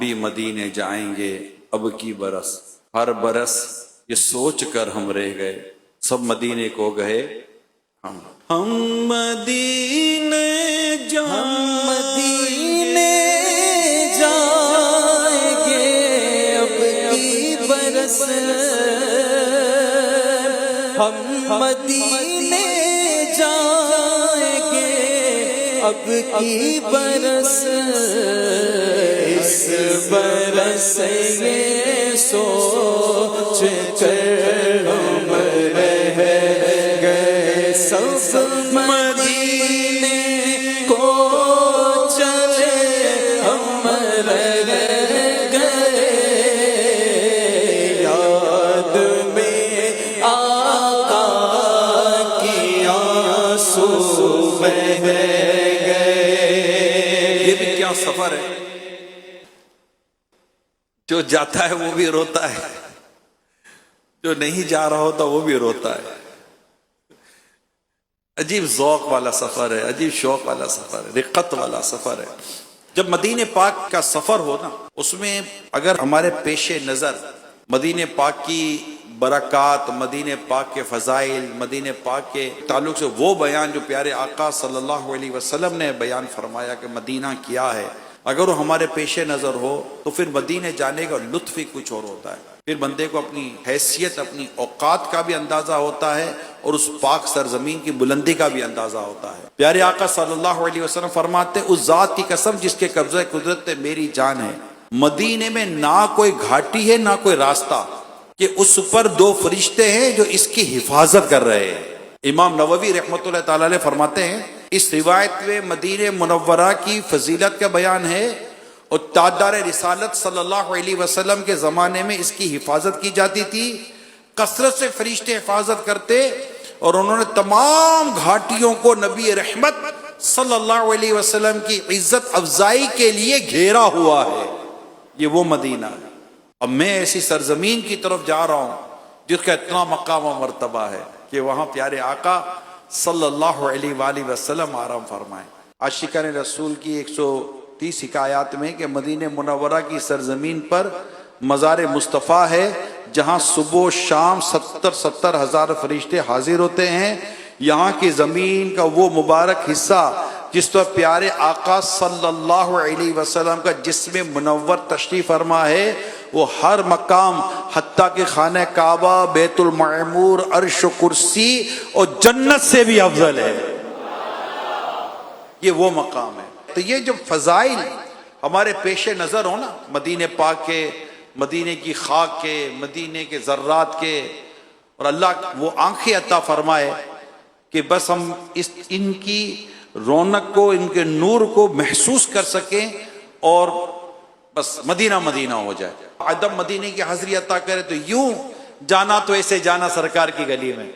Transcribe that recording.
بھی مدینے جائیں گے اب کی برس، ہر برس یہ سوچ کر ہم رہ گئے، سب مدینے کو گئے ہم مدینے جائیں گے اب کی برس، ہم مدینے جائیں گے اب کی برس، اس برس یہ سوچ کر ہم رہ گئے سب مدینے کو چلے ہم رہ گئے، یاد میں آقا کی آنسو بہہ گئے۔ یہ بھی کیا سفر ہے، جو جاتا ہے وہ بھی روتا ہے، جو نہیں جا رہا ہوتا وہ بھی روتا ہے۔ عجیب ذوق والا سفر ہے، عجیب شوق والا سفر ہے، رقت والا سفر ہے۔ جب مدینہ پاک کا سفر ہو نا، اس میں اگر ہمارے پیش نظر مدینہ پاک کی برکات، مدینہ پاک کے فضائل، مدینہ پاک کے تعلق سے وہ بیان جو پیارے آقا صلی اللہ علیہ وسلم نے بیان فرمایا کہ مدینہ کیا ہے، اگر وہ ہمارے پیش نظر ہو تو پھر مدینہ جانے کا لطف ہی کچھ اور ہوتا ہے۔ پھر بندے کو اپنی حیثیت، اپنی اوقات کا بھی اندازہ ہوتا ہے اور اس پاک سرزمین کی بلندی کا بھی اندازہ ہوتا ہے۔ پیارے آقا صلی اللہ علیہ وسلم فرماتے ہیں، اس ذات کی قسم جس کے قبضہ قدرت میں میری جان ہے، مدینے میں نہ کوئی گھاٹی ہے نہ کوئی راستہ کہ اس پر دو فرشتے ہیں جو اس کی حفاظت کر رہے ہیں۔ امام نووی رحمۃ اللہ تعالی علیہ فرماتے ہیں، اس روایت میں مدینہ منورہ کی فضیلت کا بیان ہے، اور تاجدار رسالت صلی اللہ علیہ وسلم کے زمانے میں اس کی حفاظت کی جاتی تھی، کثرت سے فرشتے حفاظت کرتے، اور انہوں نے تمام گھاٹیوں کو نبی رحمت صلی اللہ علیہ وسلم کی عزت افزائی کے لیے گھیرا ہوا ہے۔ یہ وہ مدینہ ہے۔ اب میں ایسی سرزمین کی طرف جا رہا ہوں جس کا اتنا مقام و مرتبہ ہے کہ وہاں پیارے آقا صلی اللہ علیہ وآلہ وسلم آرام فرمائیں۔ عاشقان رسول کی 130 حکایات میں کہ مدینہ منورہ کی سرزمین پر مزار مصطفیٰ ہے، جہاں صبح و شام 70 ہزار فرشتے حاضر ہوتے ہیں۔ یہاں کی زمین کا وہ مبارک حصہ جس پر پیارے آقا صلی اللہ علیہ وسلم کا جسم منور تشریف فرما ہے، وہ ہر مقام حتیٰ کہ خانہ کعبہ، بیت المعمور، عرش و کرسی اور جنت سے بھی افضل ہے۔ یہ وہ مقام ہے۔ تو یہ جو فضائل ہمارے پیش نظر ہو نا، مدینہ پاک کے، مدینے کی خاک کے، مدینے کے ذرات کے، اور اللہ وہ آنکھیں عطا فرمائے کہ بس ہم ان کی رونق کو، ان کے نور کو محسوس کر سکیں اور بس مدینہ مدینہ ہو جائے۔ عدم مدینے کی حاضری عطا کرے تو یوں جانا تو ایسے جانا سرکار کی گلی میں۔